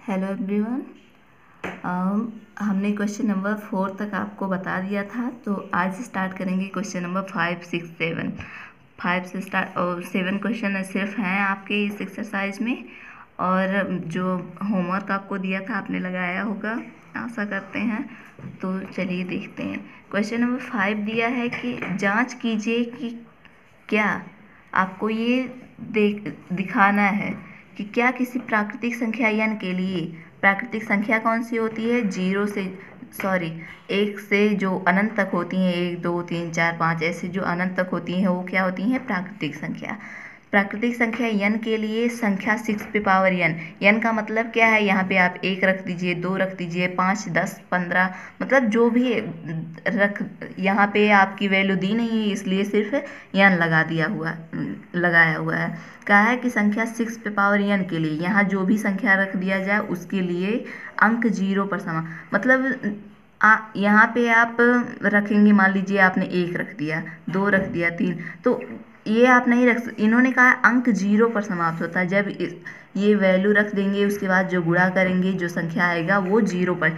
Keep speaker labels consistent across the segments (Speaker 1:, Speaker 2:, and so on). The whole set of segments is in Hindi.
Speaker 1: Hello everyone. हमने क्वेश्चन नंबर 4 तक आपको बता दिया था, तो आज स्टार्ट करेंगे क्वेश्चन नंबर 5, 6, 7। 5 से स्टार्ट और 7 क्वेश्चन सिर्फ हैं आपके इस एक्सरसाइज में। और जो होमवर्क आपको दिया था आपने लगाया होगा, आशा करते हैं। तो चलिए देखते हैं। क्वेश्चन नंबर 5 दिया है कि जांच कीजिए कि क्या आपको ये दिखाना है कि क्या किसी प्राकृतिक संख्या n के लिए प्राकृतिक संख्या कौन सी होती है, 1 से जो अनंत तक होती हैं, 1, 2, 3, 4, 5 ऐसे जो अनंत तक होती हैं वो क्या होती हैं, प्राकृतिक संख्या। प्राकृतिक संख्या n के लिए संख्या 6 पे पावर n का मतलब क्या है, यहाँ पे आप 1 रख दीजिए, 2 रख दीजिए, 5, 10, 15, मतलब जो भी रख, यहाँ पे आपकी वैल्यू दी नहीं है इसलिए सिर्फ n लगाया हुआ है। कहा है कि संख्या 6 पे पावर n के लिए यहाँ जो भी संख्या रख दिया जाए उसके लिए अंक 0 पर समान, मतलब यहाँ पे आप रखेंगे, मान लीजिए आपने 1 रख दिया, 2 रख दिया, 3, तो ये आप नहीं इन्होंने कहा अंक 0 पर समाप्त होता है। जब ये वैल्यू रख देंगे उसके बाद जो गुणा करेंगे जो संख्या आएगा वो 0 पर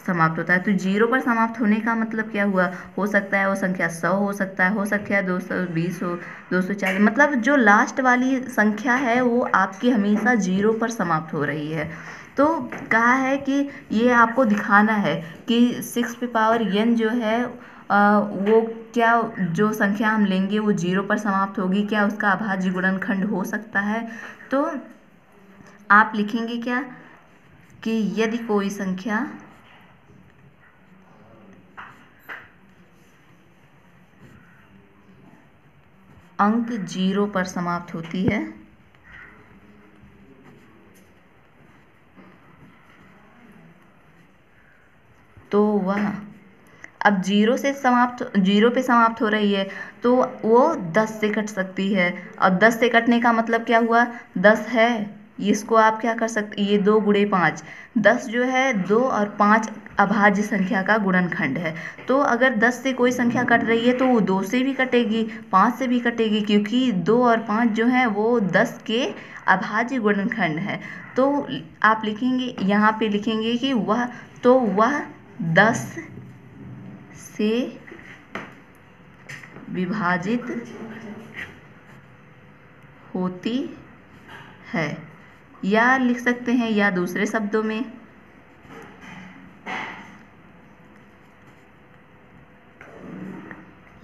Speaker 1: समाप्त होता है। तो 0 पर समाप्त होने का मतलब क्या हुआ, हो सकता है वो संख्या 100 हो सकता है 220 हो, 240, मतलब जो लास्ट वाली संख्या है वो आपकी हमेशा 0 पर समाप्त हो रही है। तो कहा है कि ये आपको दिखाना है कि 6 पे पावर n जो है वो क्या, जो संख्या हम लेंगे वो 0 पर समाप्त होगी, क्या उसका अभाज्य गुणनखंड हो सकता है। तो आप लिखेंगे क्या कि यदि कोई संख्या अंक 0 पर समाप्त होती है तो वह, अब 0 पे समाप्त हो रही है तो वो 10 से कट सकती है। और 10 से कटने का मतलब क्या हुआ, 10 है, इसको आप क्या कर सकते, ये 2 गुणे 5, 10 जो है 2 और 5 अभाज्य संख्या का गुणनखंड है। तो अगर 10 से कोई संख्या कट रही है तो वो 2 से भी कटेगी, 5 से भी कटेगी, क्योंकि 2 और 5 जो है वो 10 के अभाज्य गुणनखंड है। तो आप लिखेंगे, यहाँ पे लिखेंगे कि वह 10 से विभाजित होती है, या लिख सकते हैं, या दूसरे शब्दों में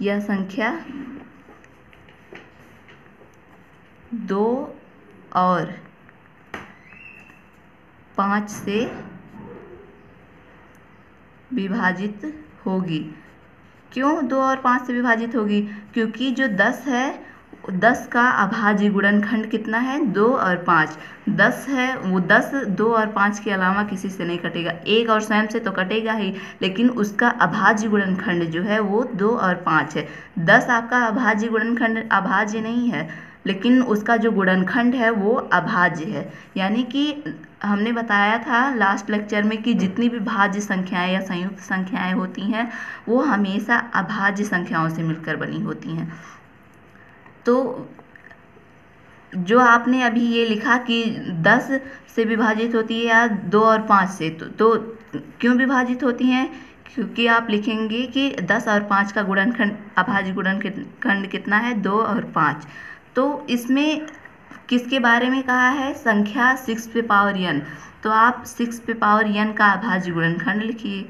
Speaker 1: यह संख्या 2 और 5 से विभाजित होगी। क्यों 2 और 5 से विभाजित होगी, क्योंकि जो 10 है, 10 का अभाज्य गुणनखंड कितना है, 2 और 5, 10 है वो 10 2 और 5 के अलावा किसी से नहीं कटेगा, 1 और स्वयं से तो कटेगा ही, लेकिन उसका अभाज्य गुणनखंड जो है वो 2 और 5 है। 10 आपका अभाज्य गुणनखंड अभाज्य नहीं है, लेकिन उसका जो गुणनखंड है वो अभाज्य है। यानी कि हमने बताया था लास्ट लेक्चर में कि जितनी भी भाज्य संख्याएं या संयुक्त संख्याएं होती हैं वो हमेशा अभाज्य संख्याओं से मिलकर बनी होती हैं। तो जो आपने अभी ये लिखा कि 10 से विभाजित होती है या 2 और 5 से, तो क्यों विभाजित होती हैं, क्योंकि आप लिखेंगे कि 10 और 5 का गुणनखंड, अभाज्य गुणनखंड कितना है, 2 और 5। तो इसमें किसके बारे में कहा है, संख्या 6 पे पावर n, तो आप 6 पे पावर n का अभाज्य गुणनखंड लिखिए।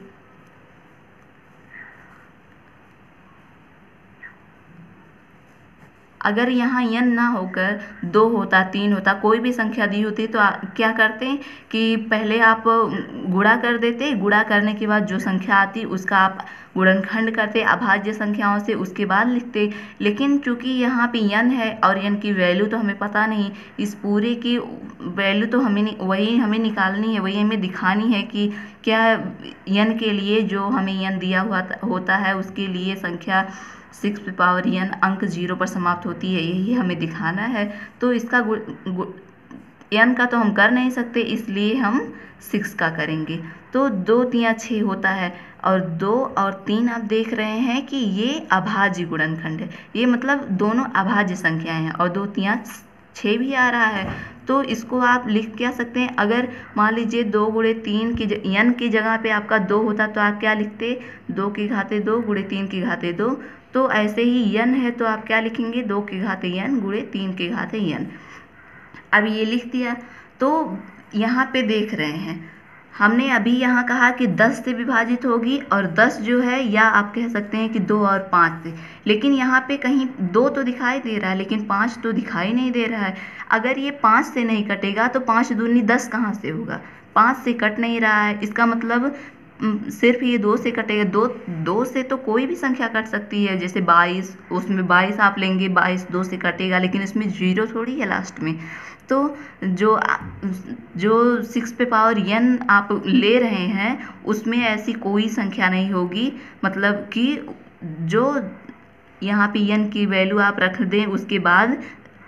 Speaker 1: अगर यहाँ n ना होकर 2 होता, 3 होता, कोई भी संख्या दी होती तो क्या करते हैं कि पहले आप गुणा कर देते, गुणा करने के बाद जो संख्या आती उसका आप गुणनखंड करते अभाज्य संख्याओं से, उसके बाद लिखते। लेकिन चूंकि यहाँ पे n है और n की वैल्यू तो हमें पता नहीं, इस पूरे की वैल्यू तो हमें वही हमें निकालनी है, वही हमें दिखानी है कि क्या n के लिए जो हमें n दिया हुआ होता है उसके लिए संख्या 6 पे पावर n अंक 0 पर समाप्त होती है, यही हमें दिखाना है। तो इसका n का तो हम कर नहीं सकते, इसलिए हम 6 का करेंगे। तो 2 3 6 होता है, और 2 और 3 आप देख रहे हैं कि ये अभाज्य गुणनखंड है, ये मतलब दोनों अभाज्य संख्याएं हैं, और 2 3 6 भी आ रहा है। तो इसको आप लिख क्या सकते हैं, अगर मान लीजिए 2 गुणे 3 की n की जगह पे आपका 2 होता तो आप क्या लिखते, 2 की घाते 2 गुणे 3 की घाते 2। तो ऐसे ही n है तो आप क्या लिखेंगे, 2 की घाते n गुणे 3 की घाते n। अब ये लिख दिया। तो यहाँ पे देख रहे हैं हमने अभी यहाँ कहा कि 10 से विभाजित होगी, और 10 जो है या आप कह सकते हैं कि 2 और 5 से, लेकिन यहाँ पे कहीं 2 तो दिखाई दे रहा है लेकिन 5 तो दिखाई नहीं दे रहा है। अगर ये 5 से नहीं कटेगा तो 5 दूनी 10 कहाँ से होगा, 5 से कट नहीं रहा है, इसका मतलब सिर्फ ये 2 से कटेगा। 2 से तो कोई भी संख्या कट सकती है, जैसे 22, उसमें 22 आप लेंगे, 22 2 से कटेगा, लेकिन इसमें 0 थोड़ी है लास्ट में। तो जो 6 पे पावर n आप ले रहे हैं उसमें ऐसी कोई संख्या नहीं होगी, मतलब कि जो यहाँ पे n की वैल्यू आप रख दें उसके बाद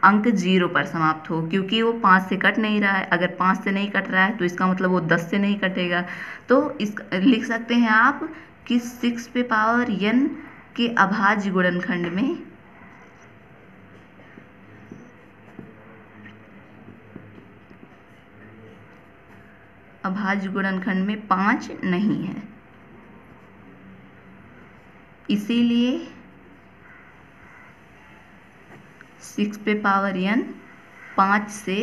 Speaker 1: अंक 0 पर समाप्त हो, क्योंकि वो 5 से कट नहीं रहा है। अगर 5 से नहीं कट रहा है तो इसका मतलब वो 10 से नहीं कटेगा। तो इस लिख सकते हैं आप कि 6 पे पावर n के अभाज्य गुणनखंड में अभाज्य गुणनखंड में 5 नहीं है, इसीलिए 6 पे पावर n 5 से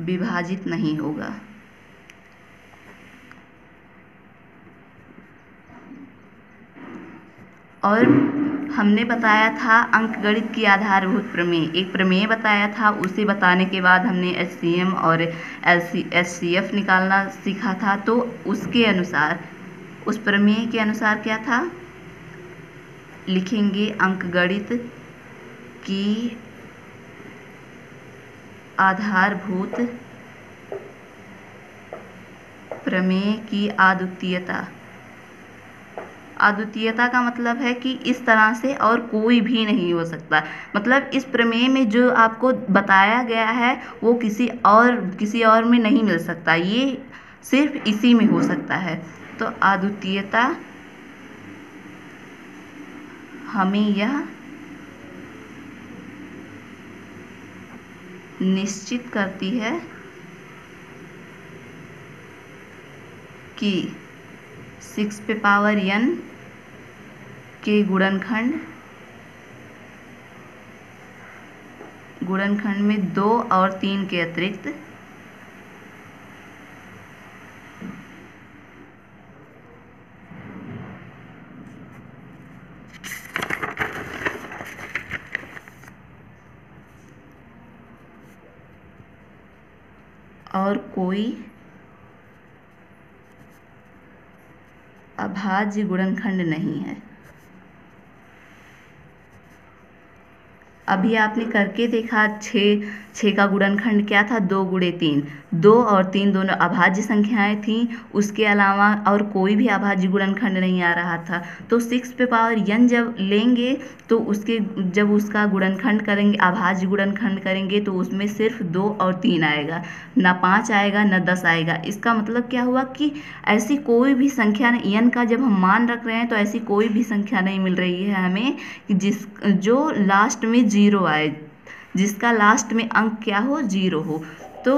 Speaker 1: विभाजित नहीं होगा। और हमने बताया था अंकगणित की आधारभूत प्रमेय, एक प्रमेय बताया था, उसे बताने के बाद हमने HCM और HCF निकालना सीखा था। तो उसके अनुसार, उस प्रमेय के अनुसार क्या था, लिखेंगे अंकगणित की आधारभूत प्रमेय की अद्वितीयता। अद्वितीयता का मतलब है कि इस तरह से और कोई भी नहीं हो सकता, मतलब इस प्रमेय में जो आपको बताया गया है वो किसी और में नहीं मिल सकता, ये सिर्फ इसी में हो सकता है। तो अद्वितीयता हमें यह निश्चित करती है कि 6 पे पावर n के गुणनखंड में 2 और 3 के अतिरिक्त और कोई अभाज्य गुणनखंड नहीं है। अभी आपने करके देखा, 6 का गुणनखंड क्या था, 2 गुणे 3, 2 और 3 दोनों अभाज्य संख्याएं थीं, उसके अलावा और कोई भी अभाज्य गुणनखंड नहीं आ रहा था। तो 6 पे पावर n जब लेंगे तो जब उसका गुणनखंड करेंगे, अभाज्य गुणनखंड करेंगे, तो उसमें सिर्फ 2 और 3 आएगा, ना 5 आएगा ना 10 आएगा। इसका मतलब क्या हुआ कि ऐसी कोई भी संख्या n का जब हम मान रख रहे हैं तो ऐसी कोई भी संख्या नहीं मिल रही है हमें जो लास्ट में 0 आए, जिसका लास्ट में अंक क्या हो, 0 हो। तो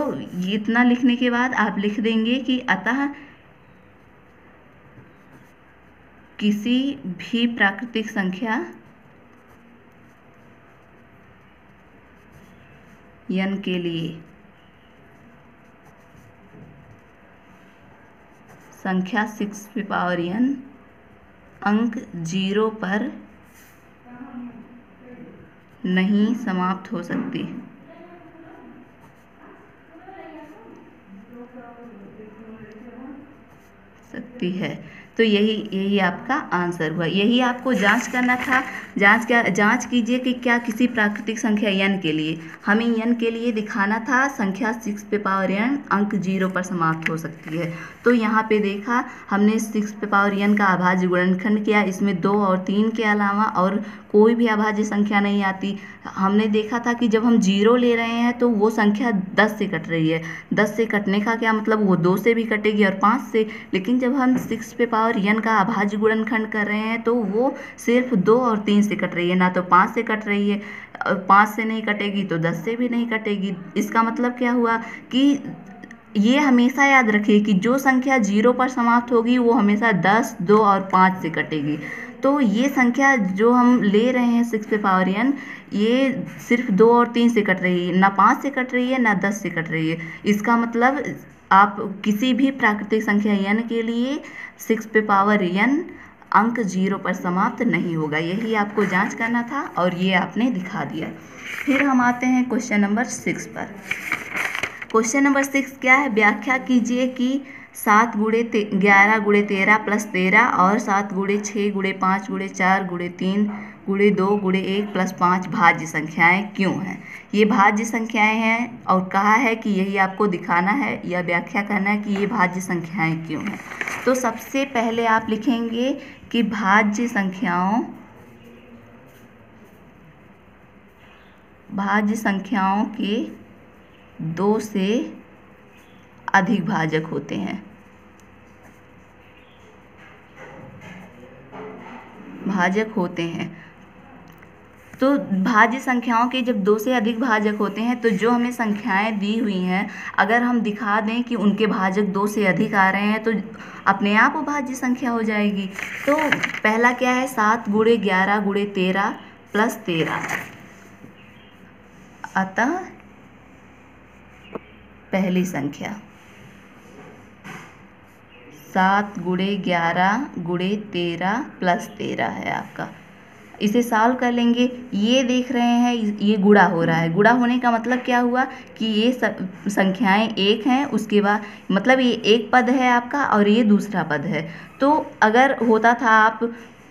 Speaker 1: इतना लिखने के बाद आप लिख देंगे कि अतः किसी भी प्राकृतिक संख्या n के लिए संख्या 6 पे पावर n अंक 0 पर नहीं समाप्त हो सकती है। तो यही आपका आंसर हुआ। यही आपको जांच करना था। जांच कीजिए कि क्या किसी प्राकृतिक संख्या n के लिए, हमें n के लिए दिखाना था संख्या 6 पे पावर n अंक 0 पर समाप्त हो सकती है। तो यहाँ पे देखा हमने 6 पे पावर n का अभाज्य गुणनखंड किया, इसमें 2 और 3 के अलावा और कोई भी अभाज्य संख्या नहीं आती। हमने देखा था कि जब हम 0 ले रहे हैं तो वो संख्या 10 से कट रही है। 10 से कटने का क्या मतलब, वो 2 से भी कटेगी और 5 से, लेकिन जब हम हम 6 पे पावर n का अभाज्य गुणनखंड कर रहे हैं तो वो सिर्फ 2 और 3 से कट रही है, ना तो 5 से कट रही है। 5 से नहीं कटेगी तो 10 से भी नहीं कटेगी। इसका मतलब क्या हुआ कि ये हमेशा याद रखिए कि जो संख्या 0 पर समाप्त होगी वो हमेशा 10, 2 और 5 से कटेगी। तो ये संख्या जो हम ले रहे हैं 6 पे पावर n, ये सिर्फ 2 और 3 से कट रही है, ना 5 से कट रही है ना 10 से कट रही है। इसका मतलब आप किसी भी प्राकृतिक संख्या n के लिए 6 पे पावर n अंक 0 पर समाप्त नहीं होगा। यही आपको जांच करना था और ये आपने दिखा दिया। फिर हम आते हैं क्वेश्चन नंबर 6 पर। क्वेश्चन नंबर 6 क्या है? व्याख्या कीजिए कि 7 × 11 × 13 + 13 और 7 × 6 × 5 × 4 × 3 × 2 × 1 + 5 भाज्य संख्याएं क्यों हैं। ये भाज्य संख्याएं हैं और कहा है कि यही आपको दिखाना है या व्याख्या करना है कि ये भाज्य संख्याएं क्यों हैं। तो सबसे पहले आप लिखेंगे कि भाज्य संख्याओं के 2 से अधिक भाजक होते हैं। तो भाज्य संख्याओं के जब 2 से अधिक भाजक होते हैं तो जो हमें संख्याएं दी हुई हैं, अगर हम दिखा दें कि उनके भाजक 2 से अधिक आ रहे हैं तो अपने आप वो भाज्य संख्या हो जाएगी। तो पहला क्या है? 7 × 11 × 13 + 13। अतः पहली संख्या 7 × 11 × 13 + 13 है आपका। इसे सॉल्व कर लेंगे। ये देख रहे हैं ये गुणा हो रहा है। गुणा होने का मतलब क्या हुआ कि ये संख्याएं एक हैं, उसके बाद मतलब ये एक पद है आपका और ये दूसरा पद है। तो अगर होता था आप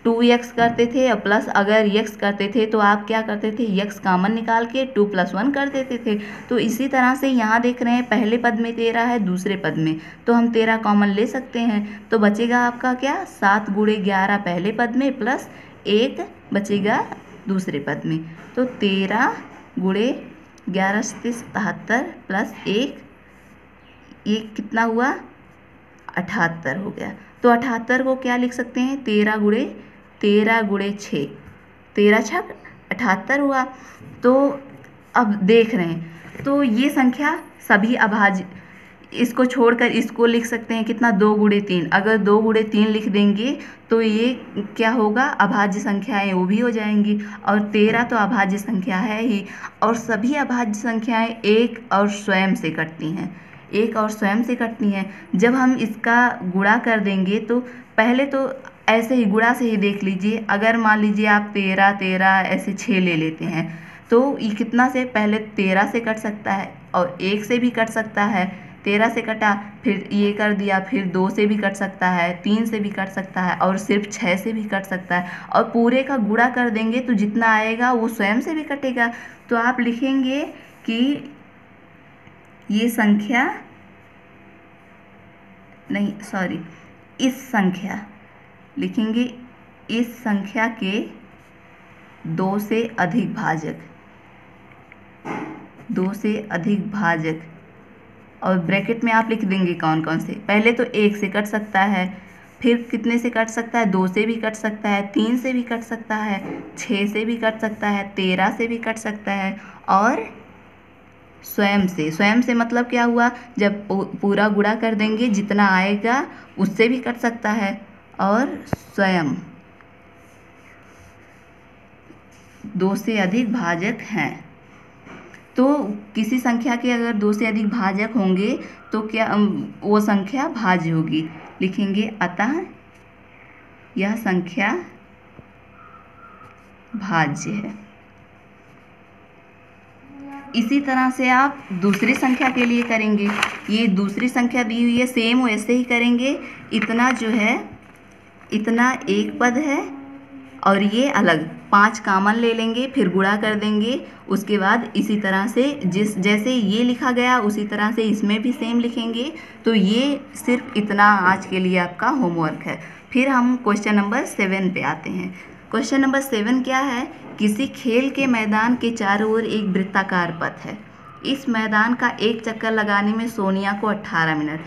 Speaker 1: 2x करते थे और प्लस अगर x करते थे तो आप क्या करते थे? x कॉमन निकाल के 2 + 1 कर देते थे। तो इसी तरह से यहाँ देख रहे हैं पहले पद में 13 है, दूसरे पद में, तो हम 13 कॉमन ले सकते हैं। तो बचेगा आपका क्या? 7 × 11 पहले पद में प्लस 1 बचेगा दूसरे पद में। तो 13 × 11 = 77 प्लस 1, ये कितना हुआ? 78 हो गया। तो 78 को क्या लिख सकते हैं? 13 × 6, 13 × 6 78 हुआ। तो अब देख रहे हैं तो ये संख्या सभी अभाज्य, इसको छोड़कर इसको लिख सकते हैं कितना? 2 × 3। अगर 2 × 3 लिख देंगे तो ये क्या होगा? अभाज्य संख्याएं वो भी हो जाएंगी। और 13 तो अभाज्य संख्या है ही, और सभी अभाज्य संख्याएं एक और स्वयं से कटती हैं। जब हम इसका गुणा कर देंगे तो पहले तो ऐसे ही गुणा से ही देख लीजिए। अगर मान लीजिए आप 13 13 ऐसे 6 ले लेते हैं तो ये कितना से? पहले 13 से कट सकता है और 1 से भी कट सकता है। 13 से कटा, फिर ये कर दिया, फिर 2 से भी कट सकता है, 3 से भी कट सकता है और सिर्फ 6 से भी कट सकता है। और पूरे का गुणा कर देंगे तो जितना आएगा वो स्वयं से भी कटेगा। तो आप लिखेंगे कि ये संख्या नहीं, सॉरी, इस संख्या लिखेंगे, इस संख्या के 2 से अधिक भाजक, और ब्रैकेट में आप लिख देंगे कौन कौन से। पहले तो 1 से कट सकता है, फिर कितने से कट सकता है? 2 से भी कट सकता है, 3 से भी कट सकता है, 6 से भी कट सकता है, 13 से भी कट सकता है और स्वयं से मतलब क्या हुआ? जब पूरा गुणा कर देंगे जितना आएगा उससे भी कट सकता है और स्वयं 2 से अधिक भाजक हैं। तो किसी संख्या के अगर 2 से अधिक भाजक होंगे तो क्या वो संख्या भाज्य होगी। लिखेंगे अतः यह संख्या भाज्य है। इसी तरह से आप दूसरी संख्या के लिए करेंगे। ये दूसरी संख्या दी हुई है, सेम वैसे ही करेंगे। इतना जो है, इतना एक पद है और ये अलग, 5 कॉमन ले लेंगे, फिर गुणा कर देंगे। उसके बाद इसी तरह से जैसे ये लिखा गया उसी तरह से इसमें भी सेम लिखेंगे। तो ये सिर्फ इतना आज के लिए आपका होमवर्क है। फिर हम क्वेश्चन नंबर 7 पे आते हैं। क्वेश्चन नंबर 7 क्या है? किसी खेल के मैदान के चारों ओर एक वृत्ताकार पथ है। इस मैदान का एक चक्कर लगाने में सोनिया को 18 मिनट।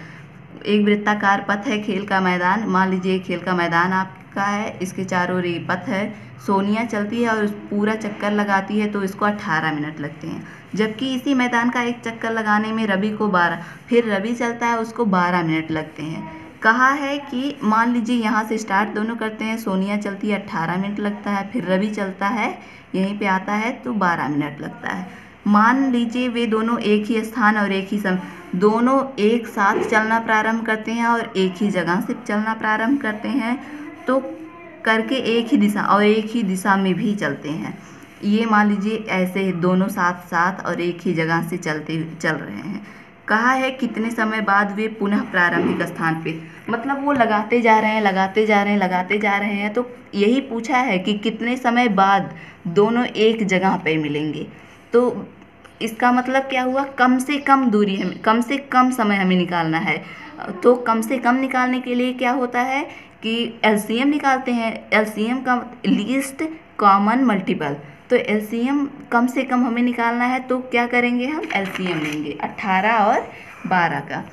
Speaker 1: एक वृत्ताकार पथ है, खेल का मैदान, मान लीजिए खेल का मैदान आपका है, इसके चारों ओर ये पथ है, सोनिया चलती है और पूरा चक्कर लगाती है तो इसको 18 मिनट लगते हैं। जबकि इसी मैदान का एक चक्कर लगाने में रवि को 12, फिर रवि चलता है उसको 12 मिनट लगते हैं। कहा है कि मान लीजिए यहाँ से स्टार्ट दोनों करते हैं, सोनिया चलती है 18 मिनट लगता है, फिर रवि चलता है यहीं पे आता है तो 12 मिनट लगता है। मान लीजिए वे दोनों एक ही स्थान और एक ही समय, दोनों एक साथ चलना प्रारंभ करते हैं और एक ही जगह से चलना प्रारंभ करते हैं, तो करके एक ही दिशा और एक ही दिशा में भी चलते हैं। ये मान लीजिए ऐसे दोनों साथ साथ और एक ही जगह से चल रहे हैं। कहा है कितने समय बाद वे पुनः प्रारंभिक स्थान पे, मतलब वो लगाते जा रहे हैं लगाते जा रहे हैं लगाते जा रहे हैं, तो यही पूछा है कि कितने समय बाद दोनों एक जगह पे मिलेंगे। तो इसका मतलब क्या हुआ, कम से कम दूरी हमें, कम से कम समय हमें निकालना है। तो कम से कम निकालने के लिए क्या होता है कि एलसीएम निकालते हैं। एलसीएम का लीस्ट कॉमन मल्टीपल, तो एलसीएम कम से कम हमें निकालना है तो क्या करेंगे, हम एलसीएम लेंगे 18 और 12 का।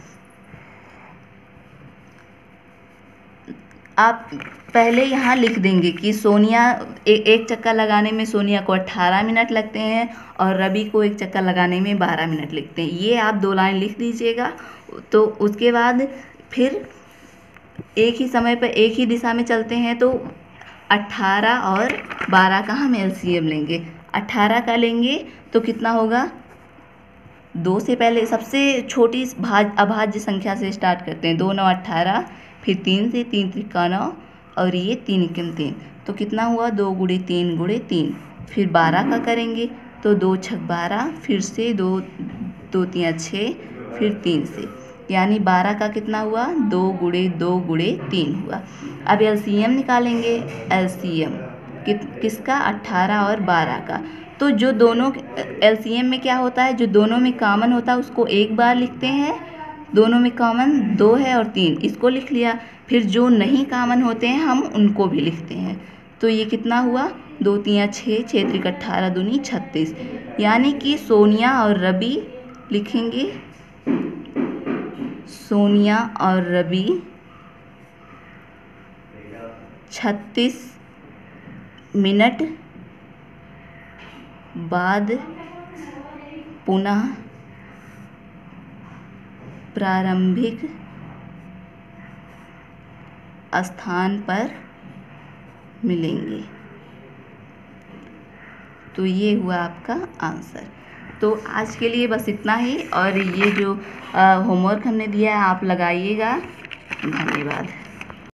Speaker 1: आप पहले यहाँ लिख देंगे कि सोनिया एक चक्कर लगाने में सोनिया को 18 मिनट लगते हैं और रवि को एक चक्कर लगाने में 12 मिनट लगते हैं। ये आप 2 लाइन लिख दीजिएगा। तो उसके बाद फिर एक ही समय पर एक ही दिशा में चलते हैं तो 18 और 12 का हम एलसीएम लेंगे। 18 का लेंगे तो कितना होगा, 2 से पहले सबसे छोटी अभाज्य संख्या से स्टार्ट करते हैं। 2 9 18, फिर 3 से 3 त्रिका 9 और ये 3 एकम 3, तो कितना हुआ 2 गुणे 3 गुणे 3। फिर 12 का करेंगे तो 2 छक 12, फिर से 2 2 3 6, फिर 3 से, यानी 12 का कितना हुआ 2 गुणे 2 गुणे 3 हुआ। अब एलसीएम निकालेंगे, एलसीएम किसका 18 और 12 का। तो जो दोनों एलसीएम में क्या होता है, जो दोनों में कॉमन होता है उसको एक बार लिखते हैं, दोनों में कॉमन 2 है और 3, इसको लिख लिया। फिर जो नहीं कॉमन होते हैं हम उनको भी लिखते हैं। तो ये कितना हुआ 2 3 6, 6 त्रिक 18 दूनी 36, यानी कि सोनिया और रवि लिखेंगे, सोनिया और रवि 36 मिनट बाद पुनः प्रारंभिक स्थान पर मिलेंगे। तो ये हुआ आपका आंसर। तो आज के लिए बस इतना ही, और ये जो होमवर्क हमने दिया है आप लगाइएगा। धन्यवाद।